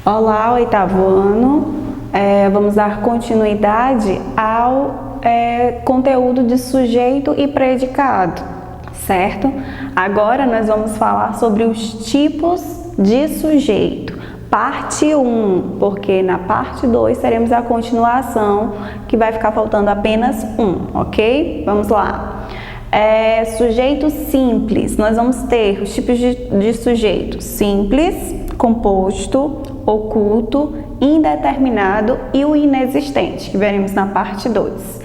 Olá, oitavo ano. Vamos dar continuidade ao conteúdo de sujeito e predicado, certo? Agora nós vamos falar sobre os tipos de sujeito. Parte 1, porque na parte 2 teremos a continuação, que vai ficar faltando apenas um, ok? Vamos lá. Sujeito simples, nós vamos ter os tipos de sujeito simples, composto, oculto, indeterminado e o inexistente, que veremos na parte 2.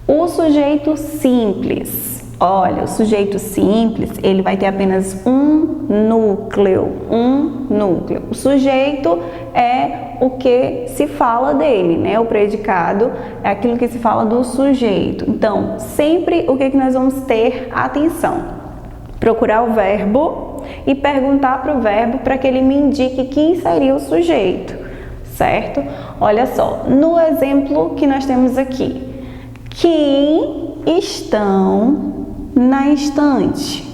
O sujeito simples, olha, o sujeito simples, ele vai ter apenas um núcleo. O sujeito é o que se fala dele, né? O predicado é aquilo que se fala do sujeito. Então, sempre o que nós vamos ter atenção? Procurar o verbo e perguntar para o verbo para que ele me indique quem seria o sujeito, certo? Olha só, no exemplo que nós temos aqui, quem estão na estante?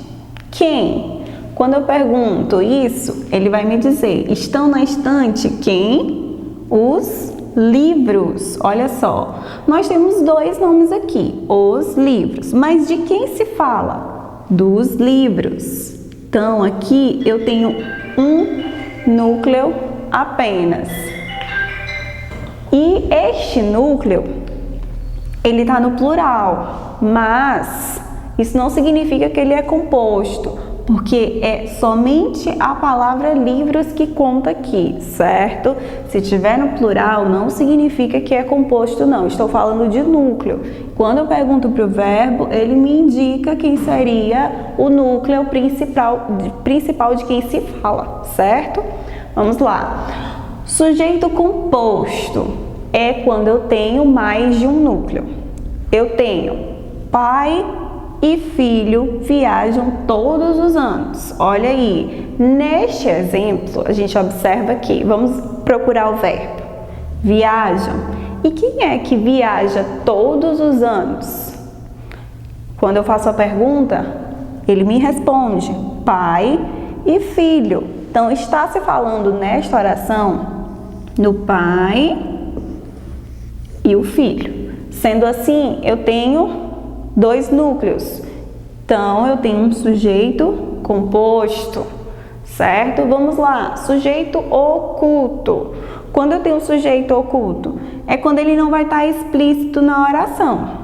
Quem? Quando eu pergunto isso, ele vai me dizer, estão na estante quem? Os livros. Olha só, nós temos dois nomes aqui, os livros, mas de quem se fala? Dos livros. Então, aqui eu tenho um núcleo apenas. E este núcleo, ele está no plural, mas isso não significa que ele é composto, porque é somente a palavra livros que conta aqui, certo? Se tiver no plural, não significa que é composto, não. Estou falando de núcleo. Quando eu pergunto para o verbo, ele me indica quem seria o núcleo principal de quem se fala, certo? Vamos lá. Sujeito composto é quando eu tenho mais de um núcleo. Eu tenho pai e filho viajam todos os anos. Olha aí, neste exemplo, a gente observa aqui, vamos procurar o verbo. Viajam. E quem é que viaja todos os anos? Quando eu faço a pergunta, ele me responde, pai e filho. Então, está se falando nesta oração no pai e o filho. Sendo assim, eu tenho dois núcleos. Então, eu tenho um sujeito composto, certo? Vamos lá, sujeito oculto. Quando eu tenho um sujeito oculto, é quando ele não vai estar explícito na oração.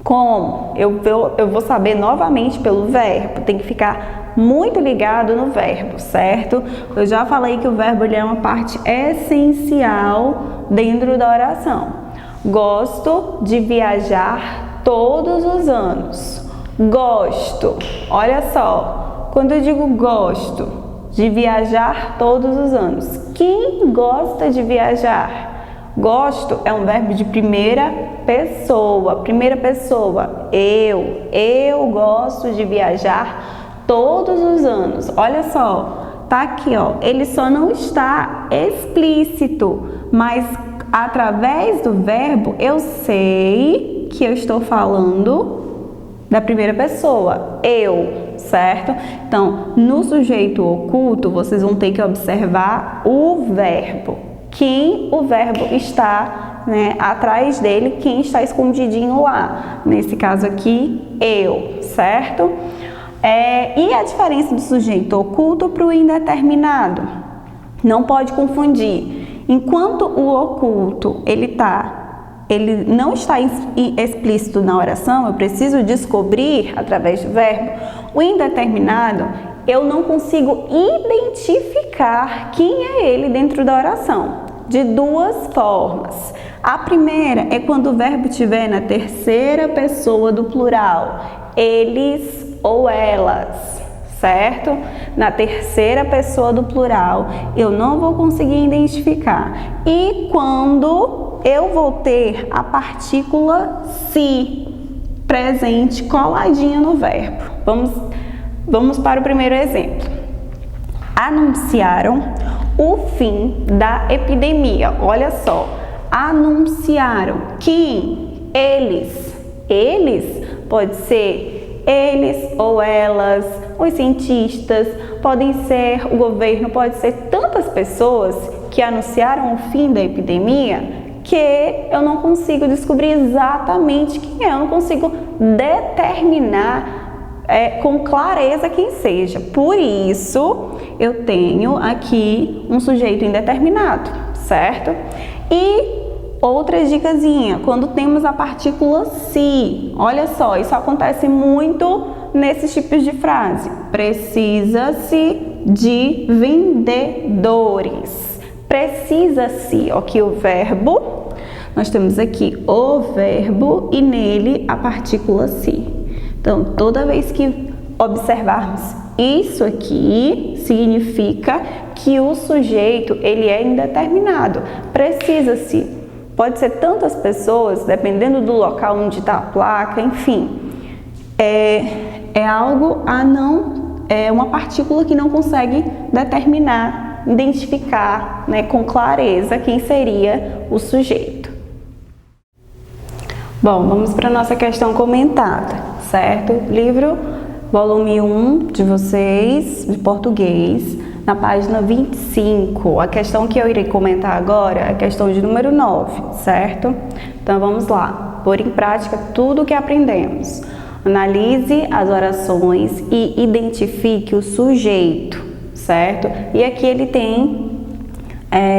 Como? Eu vou saber novamente pelo verbo, tem que ficar muito ligado no verbo, certo? Eu já falei que o verbo ele é uma parte essencial dentro da oração. Gosto de viajar todos os anos. Gosto. Olha só, quando eu digo gosto de viajar todos os anos, quem gosta de viajar? Gosto é um verbo de primeira pessoa. Primeira pessoa, eu gosto de viajar todos os anos. Olha só, tá aqui, ó. Ele só não está explícito, mas através do verbo eu sei que eu estou falando da primeira pessoa, eu, certo? Então, no sujeito oculto, vocês vão ter que observar o verbo. Quem o verbo está, né, atrás dele, quem está escondidinho lá. Nesse caso aqui, eu, certo? E a diferença do sujeito oculto para o indeterminado? Não pode confundir. Enquanto o oculto, ele não está explícito na oração, eu preciso descobrir através do verbo. O indeterminado, eu não consigo identificar quem é ele dentro da oração, de duas formas. A primeira é quando o verbo estiver na terceira pessoa do plural, eles ou elas, certo? Na terceira pessoa do plural, eu não vou conseguir identificar. E quando eu vou ter a partícula se presente coladinha no verbo. Vamos para o primeiro exemplo. Anunciaram o fim da epidemia. Olha só, anunciaram. Quem? Eles. Eles pode ser eles ou elas, os cientistas, podem ser o governo, pode ser tantas pessoas que anunciaram o fim da epidemia que eu não consigo descobrir exatamente quem é, eu não consigo determinar com clareza quem seja. Por isso, eu tenho aqui um sujeito indeterminado, certo? E outra dicasinha, quando temos a partícula se, olha só, isso acontece muito nesses tipos de frase. Precisa-se de vendedores. Precisa-se, aqui o verbo, nós temos aqui o verbo e nele a partícula se. Então, toda vez que observarmos isso aqui, significa que o sujeito, ele é indeterminado. Precisa-se. Pode ser tantas pessoas, dependendo do local onde está a placa, enfim. É algo a não... É uma partícula que não consegue determinar, identificar, né, com clareza quem seria o sujeito. Bom, vamos para a nossa questão comentada, certo? Livro, volume 1 de vocês, de português, na página 25. A questão que eu irei comentar agora é a questão de número 9, certo? Então vamos lá, pôr em prática tudo o que aprendemos. Analise as orações e identifique o sujeito, certo? E aqui ele tem,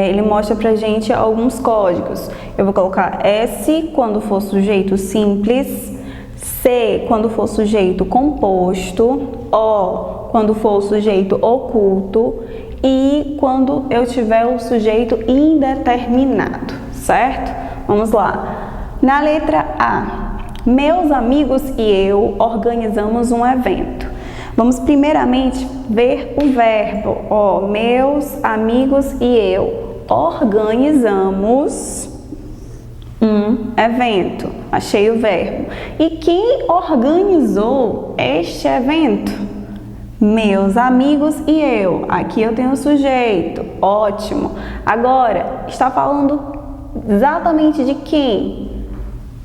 ele mostra pra gente alguns códigos. Eu vou colocar S quando for sujeito simples, C quando for sujeito composto, O quando for o sujeito oculto e quando eu tiver o sujeito indeterminado, certo? Vamos lá. Na letra A, meus amigos e eu organizamos um evento. Vamos primeiramente ver o verbo. Meus amigos e eu organizamos um evento. Achei o verbo. E quem organizou este evento? Meus amigos e eu. Aqui eu tenho o sujeito. Ótimo. Agora, está falando exatamente de quem?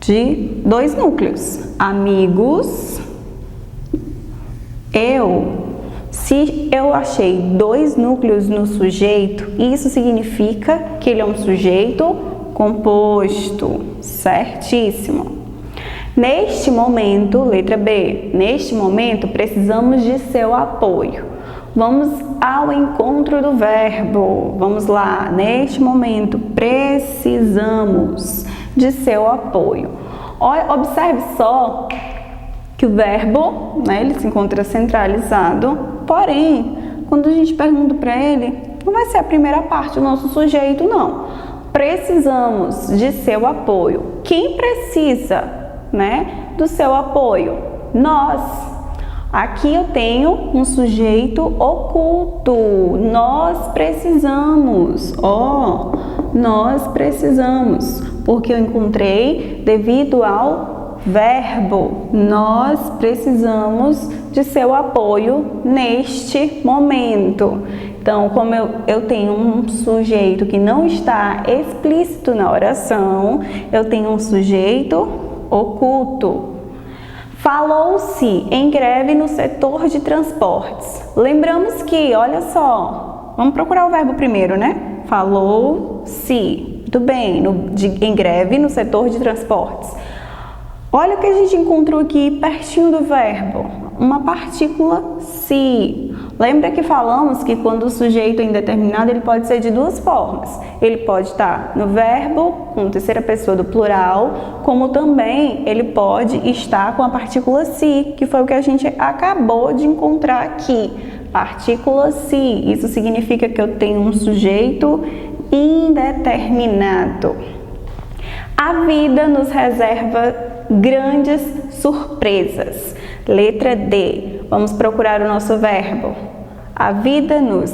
De dois núcleos. Amigos, eu. Se eu achei dois núcleos no sujeito, isso significa que ele é um sujeito composto. Certíssimo. Neste momento, letra B, neste momento precisamos de seu apoio. Vamos ao encontro do verbo. Vamos lá. Neste momento precisamos de seu apoio. Observe só que o verbo, né, ele se encontra centralizado, porém, quando a gente pergunta para ele, não vai ser a primeira parte do nosso sujeito, não. Precisamos de seu apoio. Quem precisa, né, do seu apoio? Nós. Aqui eu tenho um sujeito oculto. Nós precisamos. Nós precisamos. Porque eu encontrei devido ao verbo. Nós precisamos de seu apoio neste momento. Então, como eu tenho um sujeito que não está explícito na oração, eu tenho um sujeito oculto. Falou-se em greve no setor de transportes. Lembramos que, olha só, vamos procurar o verbo primeiro, né? Falou-se. Muito bem, em greve no setor de transportes. Olha o que a gente encontrou aqui pertinho do verbo, uma partícula se. Lembra que falamos que quando o sujeito é indeterminado, ele pode ser de duas formas. Ele pode estar no verbo, com terceira pessoa do plural, como também ele pode estar com a partícula se, que foi o que a gente acabou de encontrar aqui. Partícula se, isso significa que eu tenho um sujeito indeterminado. A vida nos reserva grandes surpresas. Letra D. Vamos procurar o nosso verbo. A vida nos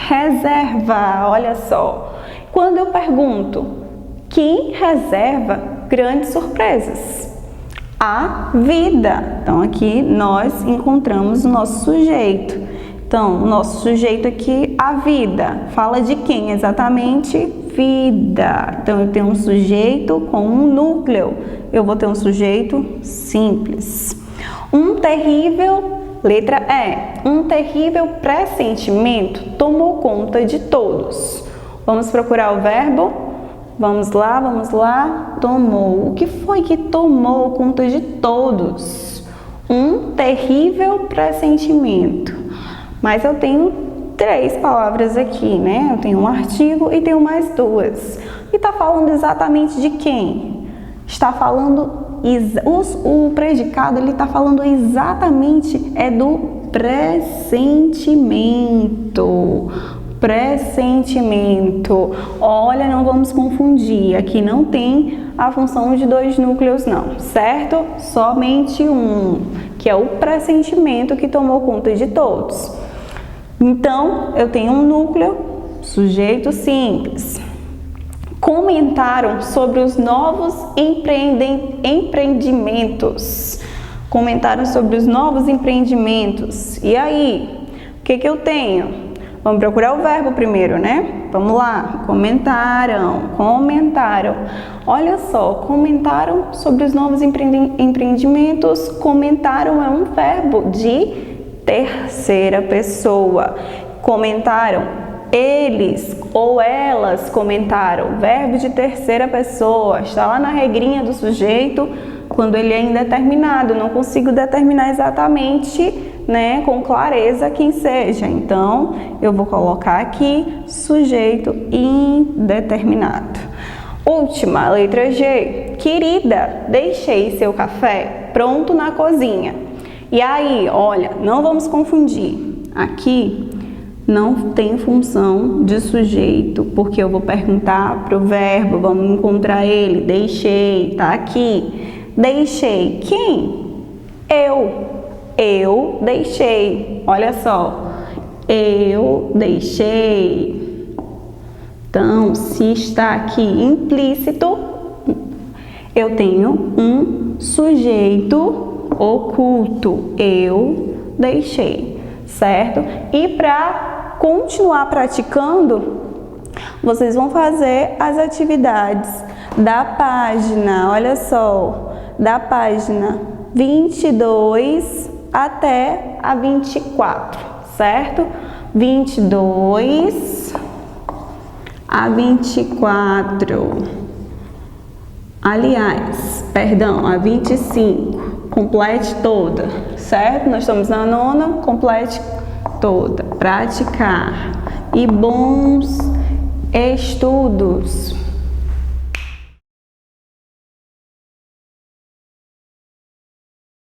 reserva. Olha só. Quando eu pergunto, quem reserva grandes surpresas? A vida. Então, aqui nós encontramos o nosso sujeito. Então, o nosso sujeito aqui, a vida. Fala de quem exatamente? Vida. Então, eu tenho um sujeito com um núcleo. Eu vou ter um sujeito simples. Um terrível, letra E. Um terrível pressentimento tomou conta de todos. Vamos procurar o verbo? Vamos lá. Tomou. O que foi que tomou conta de todos? Um terrível pressentimento. Mas eu tenho 3 palavras aqui, né? Eu tenho um artigo e tenho mais 2. E está falando exatamente de quem? Está falando, o predicado, ele está falando exatamente do pressentimento. Pressentimento. Olha, não vamos confundir. Aqui não tem a função de 2 núcleos, não, certo? Somente um, que é o pressentimento que tomou conta de todos. Então, eu tenho um núcleo, sujeito simples. Comentaram sobre os novos empreendimentos. Comentaram sobre os novos empreendimentos. E aí, o que eu tenho? Vamos procurar o verbo primeiro, né? Vamos lá. Comentaram. Olha só, comentaram sobre os novos empreendimentos. Comentaram é um verbo de terceira pessoa. Comentaram, eles ou elas comentaram. Verbo de terceira pessoa. Está lá na regrinha do sujeito quando ele é indeterminado. Não consigo determinar exatamente, né, com clareza quem seja. Então, eu vou colocar aqui sujeito indeterminado. Última, letra G. Querida, deixei seu café pronto na cozinha. E aí, olha, não vamos confundir. Aqui não tem função de sujeito, porque eu vou perguntar para o verbo, vamos encontrar ele. Deixei, tá aqui. Deixei quem? Eu deixei. Olha só. Eu deixei. Então, se está aqui implícito, eu tenho um sujeito oculto. Eu deixei, certo? E para continuar praticando, vocês vão fazer as atividades da página, olha só, da página 22 até a 24, certo? 22 a 24. Aliás, perdão, a 25. Complete toda, certo? Nós estamos na 9ª, complete toda. Praticar. E bons estudos.